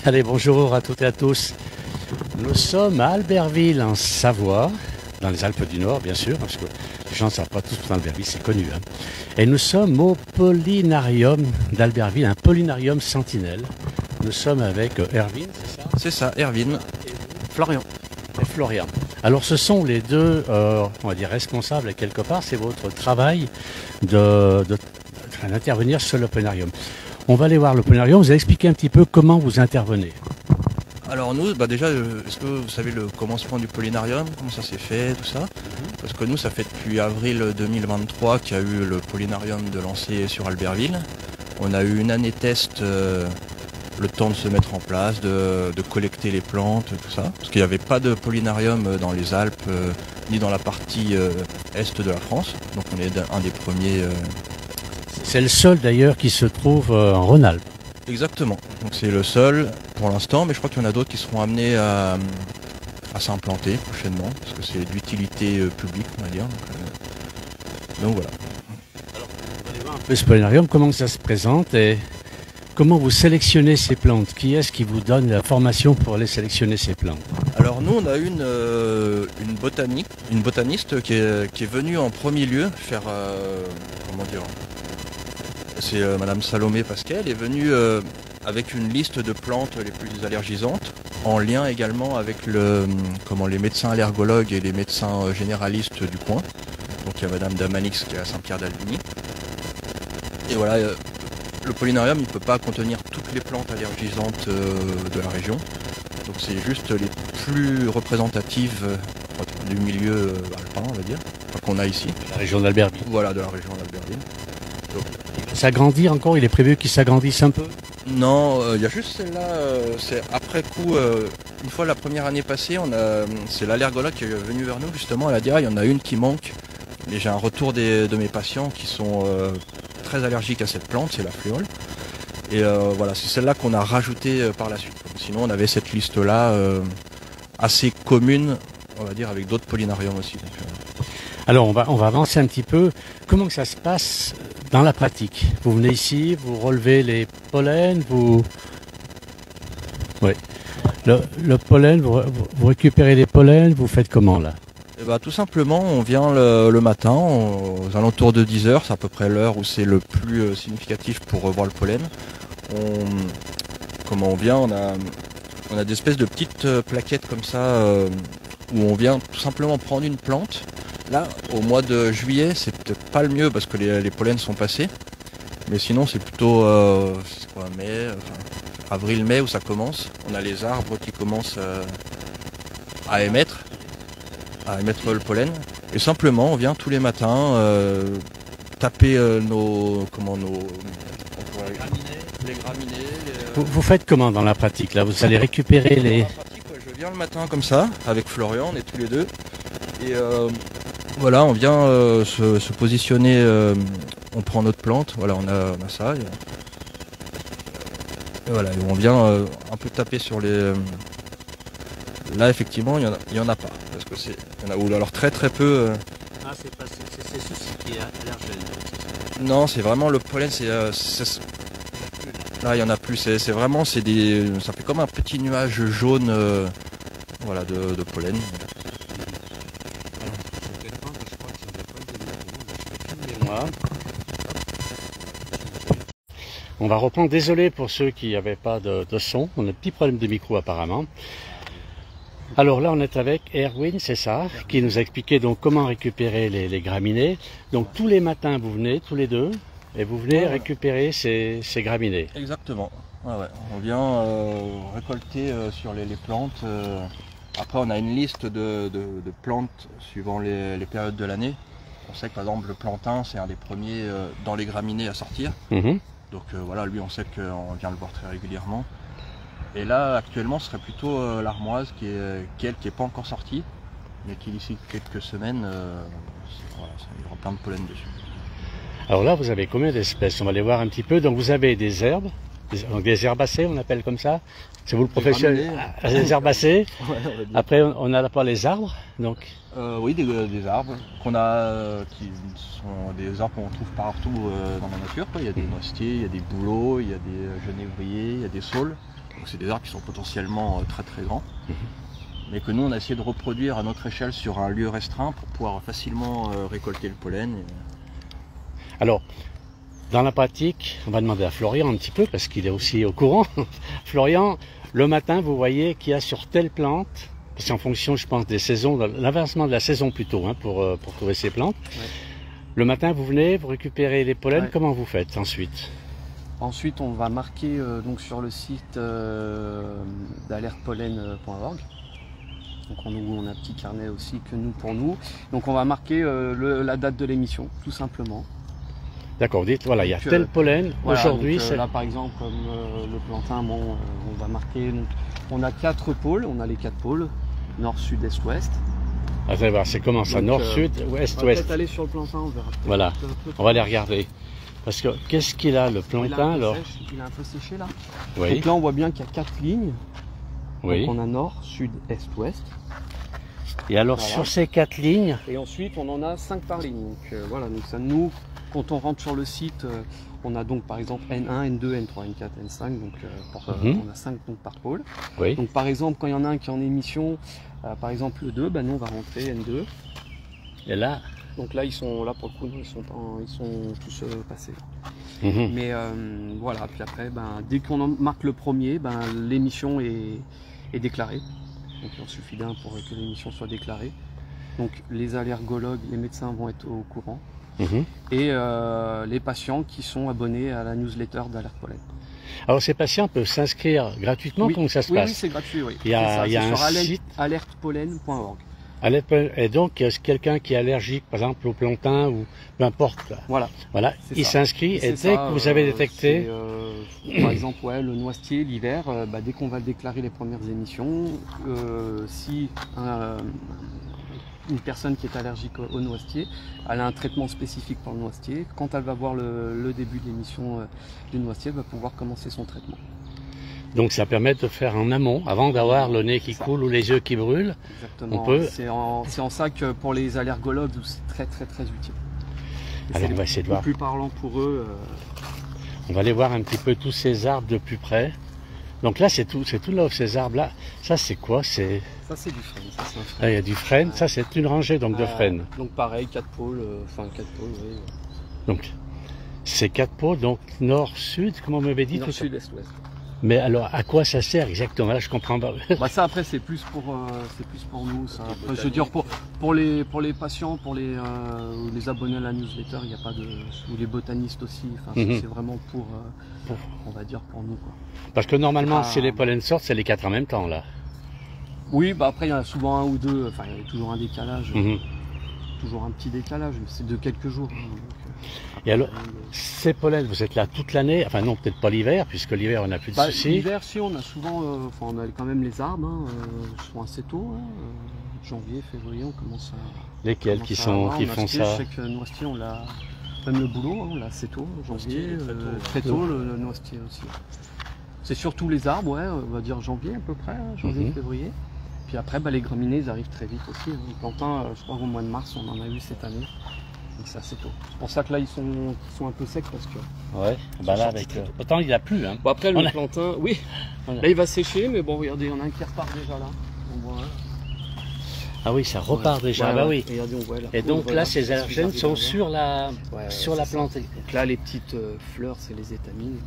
Allez, bonjour à toutes et à tous. Nous sommes à Albertville, en Savoie, dans les Alpes du Nord, bien sûr, parce que les gens ne savent pas tous où Albertville, c'est connu. Hein. Et nous sommes au Polinarium d'Albertville, un Polinarium sentinelle. Nous sommes avec Erwin, c'est ça? C'est ça, Erwin. Florian. Et Florian. Alors, ce sont les deux, on va dire, responsables, quelque part. C'est votre travail d'intervenir sur le Polinarium. On va aller voir le Polinarium. Vous allez expliquer un petit peu comment vous intervenez. Alors nous, déjà, est-ce que vous savez le commencement du Polinarium, comment ça s'est fait, tout ça? Parce que nous, ça fait depuis avril 2023 qu'il y a eu le Polinarium de lancer sur Albertville. On a eu une année test, le temps de se mettre en place, de collecter les plantes, tout ça. Parce qu'il n'y avait pas de Polinarium dans les Alpes, ni dans la partie est de la France. Donc on est un des premiers. C'est le seul d'ailleurs qui se trouve en Rhône-Alpes. Exactement. Donc c'est le seul pour l'instant, mais je crois qu'il y en a d'autres qui seront amenés à s'implanter prochainement, parce que c'est d'utilité publique, on va dire. Donc voilà. Alors, on va aller voir un peu ce Polinarium, comment ça se présente et comment vous sélectionnez ces plantes. Qui est-ce qui vous donne la formation pour aller sélectionner ces plantes? Alors nous, on a une botaniste qui est venue en premier lieu faire, comment dire, c'est Madame Salomé Pasquet, elle est venue avec une liste de plantes les plus allergisantes, en lien également avec les médecins allergologues et les médecins généralistes du coin. Donc il y a Madame Damanix qui est à Saint-Pierre-d'Albigny. Et voilà, le Polinarium, il ne peut pas contenir toutes les plantes allergisantes de la région. Donc c'est juste les plus représentatives du milieu alpin, on va dire, qu'on a ici. La région d'Albertville. Voilà, de la région d'Albertville. S'agrandir encore, il est prévu qu'il s'agrandisse un peu? Non, il y a juste celle-là, c'est après coup, une fois la première année passée, c'est l'allergologue qui est venu vers nous justement, elle a dit il y en a une qui manque, et j'ai un retour de mes patients qui sont très allergiques à cette plante, c'est la fléole. Et voilà, c'est celle-là qu'on a rajoutée par la suite. Sinon on avait cette liste-là assez commune, on va dire, avec d'autres polinariums aussi. Donc, Alors on va avancer un petit peu. Comment que ça se passe dans la pratique? Vous venez ici, vous relevez les pollens, oui. Le pollen, vous récupérez les pollens, vous faites comment là? Et tout simplement, on vient le matin, aux alentours de 10 heures, c'est à peu près l'heure où c'est le plus significatif pour voir le pollen. Comment on vient, on a des espèces de petites plaquettes comme ça, où on vient tout simplement prendre une plante. Là, au mois de juillet, c'est peut-être pas le mieux parce que les pollens sont passés. Mais sinon, c'est plutôt avril-mai où ça commence. On a les arbres qui commencent à émettre le pollen. Et simplement, on vient tous les matins taper les graminées. Vous faites comment dans la pratique là? Vous allez récupérer les... Dans la pratique, je viens le matin comme ça, avec Florian, on est tous les deux. Et voilà, on vient se positionner, on prend notre plante, voilà, on a ça. Et voilà, et on vient un peu taper sur les... Là, effectivement, il y en a pas, parce que il y en a ou alors très très peu. Ah, c'est ceci qui est allergène. Non, c'est vraiment le pollen, là, il y en a plus, ça fait comme un petit nuage jaune, voilà, de pollen. On va reprendre, désolé pour ceux qui n'avaient pas de son, on a un petit problème de micro apparemment. Alors là on est avec Erwin, c'est ça, qui nous a expliqué donc comment récupérer les graminées. Donc tous les matins vous venez, tous les deux, et vous venez récupérer ces graminées. Exactement, ouais. On vient récolter sur les plantes. Après on a une liste de plantes suivant les périodes de l'année. On sait que par exemple le plantain c'est un des premiers dans les graminées à sortir. Donc voilà, lui on sait qu'on vient le voir très régulièrement. Et là actuellement ce serait plutôt l'armoise qui est pas encore sortie, mais qui d'ici quelques semaines, voilà, il y aura plein de pollen dessus. Alors là vous avez combien d'espèces? On va les voir un petit peu. Donc vous avez des herbes, des herbacées on appelle comme ça. C'est vous le professionnel? Les herbacées. Ouais, après on a pas les arbres donc. Oui, des arbres qu'on a, qui sont des arbres qu'on trouve partout dans la nature, quoi. Il y a des noisetiers, il y a des bouleaux, il y a des genévriers, il y a des saules. Donc c'est des arbres qui sont potentiellement très très grands, mais que nous on a essayé de reproduire à notre échelle sur un lieu restreint pour pouvoir facilement récolter le pollen. Alors, dans la pratique, on va demander à Florian un petit peu, parce qu'il est aussi au courant. Florian, le matin, vous voyez qu'il y a sur telle plante, c'est en fonction, je pense, des saisons, l'avancement de la saison plutôt, hein, pour trouver ces plantes. Ouais. Le matin, vous venez, vous récupérez les pollens, ouais. Comment vous faites ensuite? Ensuite, on va marquer donc sur le site d'alertepollen.org. Donc on a un petit carnet aussi que nous pour nous. Donc on va marquer la date de l'émission, tout simplement. D'accord, dites, voilà, il y a tel pollen, voilà, aujourd'hui. Là par exemple, comme le plantain, bon, on va marquer, donc, on a 4 pôles, on a les 4 pôles, nord, sud, est, ouest. Allez voir, c'est comment ça, nord, sud, ouest, ouest. On va peut-être aller sur le plantain, on verra. Voilà, on va les regarder. Parce que, qu'est-ce qu'il a le plantain alors? Il a un peu séché là. Oui. Donc là on voit bien qu'il y a 4 lignes. Oui. Donc on a nord, sud, est, ouest. Et alors voilà. Sur ces 4 lignes. Et ensuite on en a 5 par ligne. Donc voilà, donc ça nous, quand on rentre sur le site, on a donc par exemple N1, N2, N3, N4, N5. Donc on a 5 donc, par pôle. Oui. Donc par exemple quand il y en a un qui est en émission, par exemple le 2, bah, nous on va rentrer N2. Et là. Donc là ils sont là pour le coup, ils sont tous passés. Mais voilà, puis après, dès qu'on marque le premier, l'émission est déclarée. Donc il en suffit d'un pour que l'émission soit déclarée. Donc les allergologues, les médecins vont être au courant. Et les patients qui sont abonnés à la newsletter d'Alerte Pollen. Alors ces patients peuvent s'inscrire gratuitement, oui. Comment ça se passe? Oui, c'est gratuit, oui. Il y a un sur site alertepollen.org. Et donc, quelqu'un qui est allergique, par exemple, au plantain ou peu importe, voilà, il s'inscrit et dès que vous avez détecté... par exemple, le noisetier, l'hiver, dès qu'on va déclarer les premières émissions, si une personne qui est allergique au noisetier, elle a un traitement spécifique pour le noisetier, quand elle va voir le début de l'émission du noisetier, elle va pouvoir commencer son traitement. Donc ça permet de faire en amont, avant d'avoir le nez qui coule ou les yeux qui brûlent. Exactement, c'est en ça que pour les allergologues, c'est très utile. Alors on va essayer de voir. C'est plus parlant pour eux. On va aller voir un petit peu tous ces arbres de plus près. Donc là c'est tout là, ces arbres-là. Ça c'est quoi? Ça c'est du frêne. Il y a du frêne, ça c'est une rangée donc de frêne. Donc pareil, 4 pôles, 4 pôles, oui. Donc c'est 4 pôles, donc nord-sud, comment on m'avait dit? Nord, sud, est, ouest. Mais alors, à quoi ça sert exactement? Là, je comprends pas. Ça après, c'est plus pour nous. Ça. Après, je veux dire pour les patients, pour les abonnés à la newsletter, il n'y a pas de, ou les botanistes aussi. Enfin, c'est vraiment pour, on va dire pour nous quoi. Parce que normalement, si les pollens sortent, c'est les 4 en même temps là. Oui, après il y en a souvent un ou deux. Enfin, il y a toujours un décalage, toujours un petit décalage. Mais c'est de quelques jours. Et alors, ces pollens, vous êtes là toute l'année? Enfin non, peut-être pas l'hiver, puisque l'hiver on n'a plus de soucis. L'hiver, si, on a souvent, on a quand même les arbres, sont assez tôt, janvier, février, on commence à... Lesquels qui font ça? Je sais que le noisetier, on l'a, même le boulot, on l'a assez tôt, janvier, très tôt, le noisetier aussi. C'est surtout les arbres, on va dire janvier à peu près, janvier, février. Puis après, les graminées, ils arrivent très vite aussi. Le plantain, je crois qu'au mois de mars, on en a eu cette année. Donc c'est assez tôt. C'est pour ça que là ils sont un peu secs parce que. Ouais, là avec. Autant il a plu. Hein. Bon après le plantain, oui. Là il va sécher, mais bon regardez, il y en a un qui repart déjà là. On voit, Ah oui, ça repart déjà. Oui. Et, regardez, on voit, là. Et donc là, ces allergènes sont sur la plante. Donc là les petites fleurs, c'est les étamines.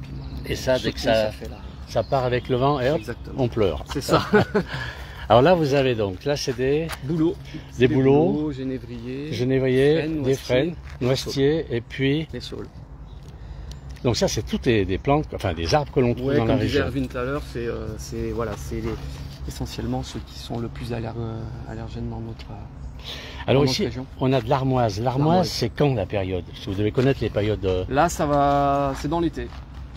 Et ça, dès que ça part avec le vent, et hop, on pleure. C'est ça. Alors là, vous avez donc, là c'est des bouleaux, génévriers, des frênes, noisetiers et puis les saules. Donc ça c'est toutes des plantes, enfin des arbres que l'on trouve dans la région. Comme disait Erwin tout à l'heure, c'est essentiellement ceux qui sont le plus allergènes dans notre Alors ici, on a de l'armoise. L'armoise, c'est quand la période? Parce que vous devez connaître les périodes. Là, c'est dans l'été.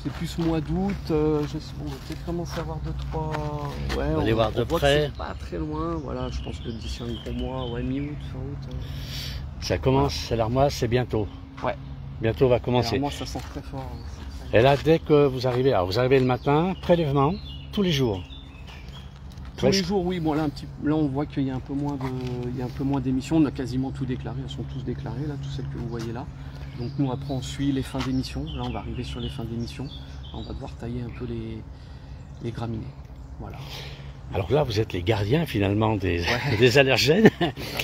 C'est plus mois d'août, on va peut-être commencer à voir 2-3... on va aller voir de près. C'est pas très loin, voilà, je pense que d'ici un gros mois, mi-août, fin août. Ça commence, l'armoise, c'est bientôt. Ouais. Bientôt va commencer. L'armoise, ça sent très fort. Et là, dès que vous arrivez, vous arrivez le matin, prélèvement, tous les jours. Tous les jours, oui. Bon, là, on voit qu'il y a un peu moins d'émissions. On a quasiment tout déclaré. Elles sont tous déclarées, là, toutes celles que vous voyez là. Donc nous après on suit les fins d'émission, là on va arriver sur les fins d'émission, on va devoir tailler un peu les graminées. Voilà. Alors là, vous êtes les gardiens finalement des allergènes.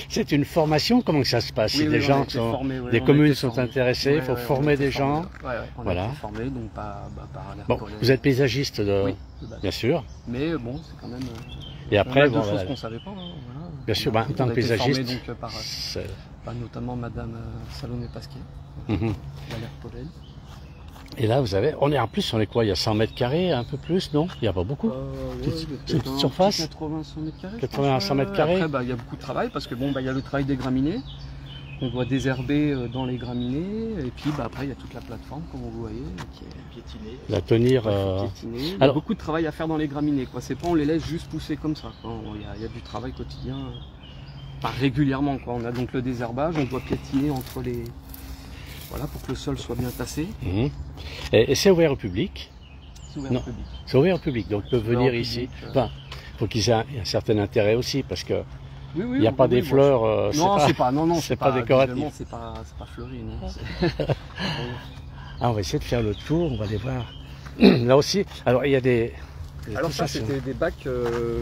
C'est une formation, comment que ça se passe? Oui, Si des gens des communes sont intéressées, il faut former des gens. On voilà. a été formés, donc par Bon, vous êtes paysagiste, bien sûr. Mais bon, c'est quand même. Et après, deux choses qu'on ne savait pas. Voilà. Bien sûr, en tant que paysagiste, donc, par notamment Madame Salomé Pasquier, d'Alerte Pollen. Et là, on est quoi? Il y a 100 mètres carrés, un peu plus, non? Il n'y a pas beaucoup. Petite surface. 80 100 mètres carrés. 80 à 100 mètres carrés. Après, il y a beaucoup de travail parce que il y a le travail des graminées. On doit désherber dans les graminées. Et puis, après, il y a toute la plateforme, comme vous voyez, qui est piétinée. La tenir. Il y a beaucoup de travail à faire dans les graminées, quoi. C'est pas, on les laisse juste pousser comme ça, quoi. Il y a du travail quotidien. Pas régulièrement, quoi. On a donc le désherbage, on doit piétiner entre les. Voilà, pour que le sol soit bien tassé. Et c'est ouvert au public? C'est ouvert au public. C'est ouvert au public, donc ils peuvent venir ici. Enfin, il faut qu'ils aient un certain intérêt aussi, parce que il n'y a pas des fleurs. Non, c'est pas, c'est pas décoratif. C'est pas fleuri, non. On va essayer de faire le tour, on va aller voir. Là aussi, alors il y a des. Alors ça, c'était des bacs,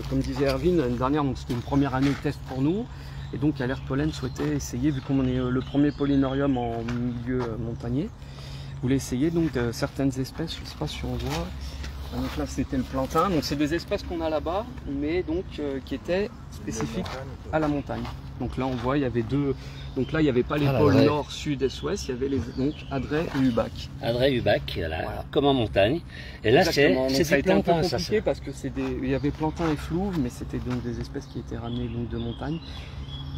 comme disait Erwin l'année dernière, donc c'était une première année de test pour nous. Et donc Alerte Pollen souhaitait essayer, vu qu'on est le premier pollinarium en milieu montagnier, voulait essayer donc certaines espèces, je ne sais pas si on voit. Donc là c'était le plantain, donc c'est des espèces qu'on a là-bas, mais donc qui étaient spécifiques à la montagne. Donc là on voit il y avait deux, donc là il n'y avait pas les pôles nord, sud, est, ouest, il y avait donc Adret et Ubac. Adret et Ubac, voilà, comme en montagne. Et là c'est du plantain, un peu compliqué parce que il y avait plantain et flouve, mais c'était donc des espèces qui étaient ramenées donc de montagne.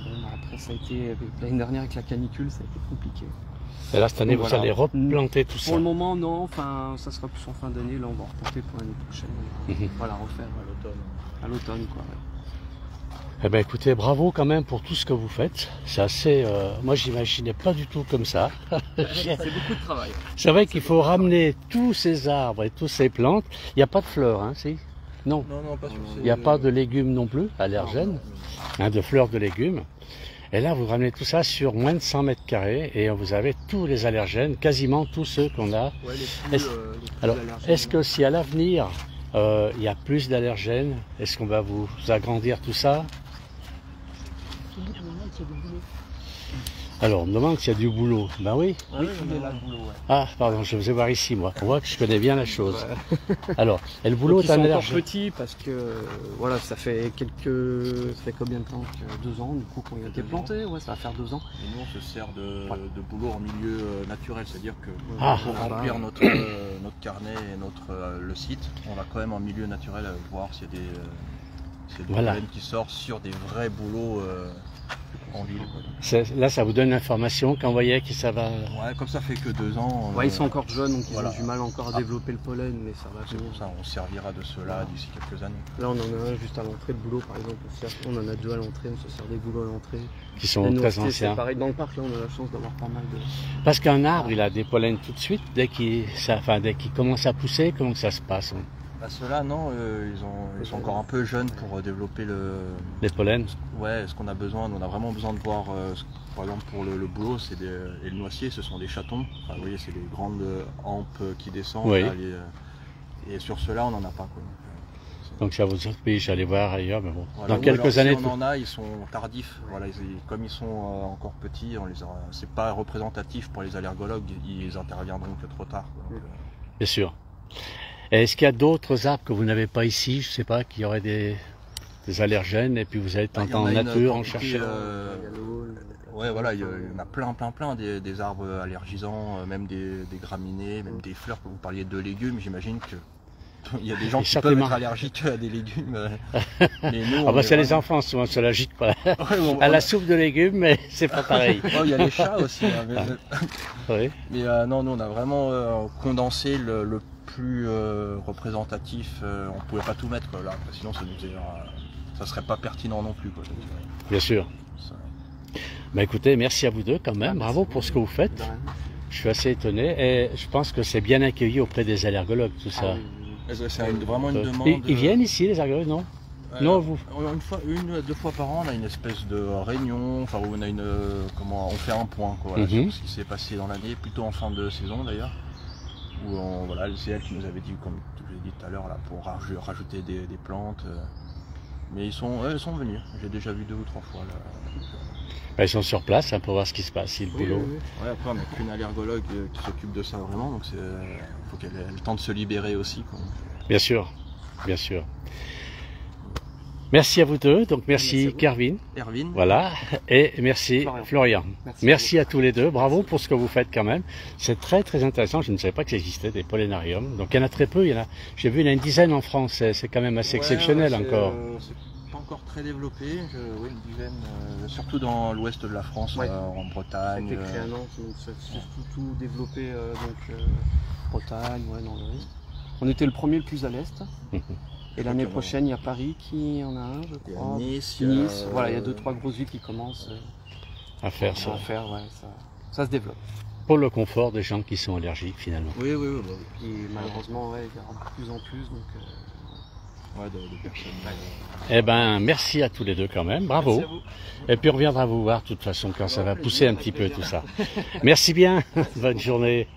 Bon, après ça a été, l'année dernière avec la canicule, ça a été compliqué. Et là, cette année, vous allez replanter tout ça? Pour le moment, non. Enfin, ça sera plus en fin d'année. Là, on va replanter pour l'année prochaine. On va la refaire à l'automne, quoi. Eh bien, écoutez, bravo quand même pour tout ce que vous faites. C'est assez... moi, j'imaginais pas du tout comme ça. C'est beaucoup de travail. C'est vrai qu'il faut ramener tous ces arbres et toutes ces plantes. Il n'y a pas de fleurs, hein, si? Non. Non, pas sur Il n'y a pas de légumes non plus, allergènes, de fleurs de légumes. Et là, vous ramenez tout ça sur moins de 100 mètres carrés et vous avez tous les allergènes, quasiment tous ceux qu'on a. Ouais, alors, est-ce que si à l'avenir, il y a plus d'allergènes, est-ce qu'on va vous agrandir tout ça? Alors, on me demande s'il y a du boulot. Ben oui. Oui, il est là, le boulot, ouais. Ah, pardon, je vais voir ici, moi. On voit que je connais bien la chose. Ouais. Alors, et le boulot est un allergène. Encore petit parce que, voilà, ça fait combien de temps? 2 ans, du coup, qu'on a été planté. Ouais, ça va faire 2 ans. Et nous, on se sert de boulot en milieu naturel, c'est-à-dire que pour remplir notre carnet et le site, on va quand même en milieu naturel voir s'il y a des problèmes qui sortent sur des vrais boulots en ville. Là, ça vous donne l'information quand vous voyez que ça va... Ouais, comme ça fait que 2 ans... Ouais, ils sont encore jeunes, donc ils ont du mal encore à développer le pollen, mais ça va. C'est pour ça, on servira de cela d'ici quelques années. Là, on en a un juste à l'entrée de boulot, par exemple. On en a 2 à l'entrée, on se sert des boulots à l'entrée. Qui sont très anciens. Pareil, dans le parc, là, on a la chance d'avoir pas mal de... Parce qu'un arbre, il a des pollens tout de suite, dès qu'il commence à pousser, comment ça se passe? Bah ceux-là, non, ils sont encore un peu jeunes pour développer les pollens. Ouais, ce qu'on a besoin. On a vraiment besoin de voir, par exemple pour le boulot, et le noisier, ce sont des chatons. Enfin, vous voyez, c'est des grandes hampes qui descendent. Oui. Là, et sur ceux-là, on n'en a pas, quoi. Donc ça vous oblige à aller voir ailleurs, mais bon. Voilà, dans quelques années. Si on en a, ils sont tardifs. Voilà, comme ils sont encore petits, c'est pas représentatif pour les allergologues. Ils interviendront que trop tard, quoi. Donc, bien sûr. Est-ce qu'il y a d'autres arbres que vous n'avez pas ici? Je ne sais pas, qui auraient des allergènes et puis vous êtes en nature, en chercher. Ouais, voilà, il y en a plein des arbres allergisants, même des graminées, même des fleurs. Que vous parliez de légumes, j'imagine que il y a des gens qui peuvent être allergiques à des légumes. Mais nous, c'est les enfants souvent qui sont allergiques à la soupe de légumes, mais c'est pas pareil. Il y a les chats aussi. Hein, oui. Mais non, nous on a vraiment condensé le plus représentatif. On pouvait pas tout mettre là, sinon ça serait pas pertinent non plus, quoi. Bien sûr. Bah écoutez, merci à vous deux quand même. Bravo pour ce que vous faites. Je suis assez étonné et je pense que c'est bien accueilli auprès des allergologues tout ça. C'est vraiment une demande. Ils viennent ici les allergologues, non? Non, vous. Deux fois par an, on a une espèce de réunion, enfin où on a on fait un point, quoi, voilà, sur ce qui s'est passé dans l'année, plutôt en fin de saison d'ailleurs. Voilà, c'est elle qui nous avait dit, comme je l'ai dit tout à l'heure, là, pour rajouter des plantes. Mais elles sont venus. J'ai déjà vu 2 ou 3 fois là. Ils sont sur place pour voir ce qui se passe, si le boulot. Oui. Ouais, après on n'a qu'une allergologue qui s'occupe de ça vraiment, donc il faut qu'elle ait le temps de se libérer aussi, quoi. Bien sûr, bien sûr. Merci à vous deux, donc merci Kervin, Erwin. voilà, et merci Florian. Merci à tous les deux, bravo pour ce que vous faites quand même. C'est très très intéressant, je ne savais pas que ça existait des polénariums. Donc il y en a très peu, j'ai vu il y en a une dizaine en France, c'est quand même assez exceptionnel encore. C'est pas encore très développé, oui, une dizaine, surtout dans l'ouest de la France, en Bretagne. Ça a été créé à Nantes, donc c'est surtout tout développé, Bretagne, dans l'ouest. On était le premier le plus à l'est. Et l'année prochaine, il y a Paris qui en a un, je crois. Nice, voilà, il y a 2-3 grosses villes qui commencent à faire ça. Ça se développe. Pour le confort des gens qui sont allergiques finalement. Oui. Puis malheureusement, il y aura de plus en plus. Donc, de personnes. Eh ben, merci à tous les deux quand même, bravo. Et puis on reviendra vous voir de toute façon quand ça va pousser un petit peu tout ça. Merci bien, bonne journée.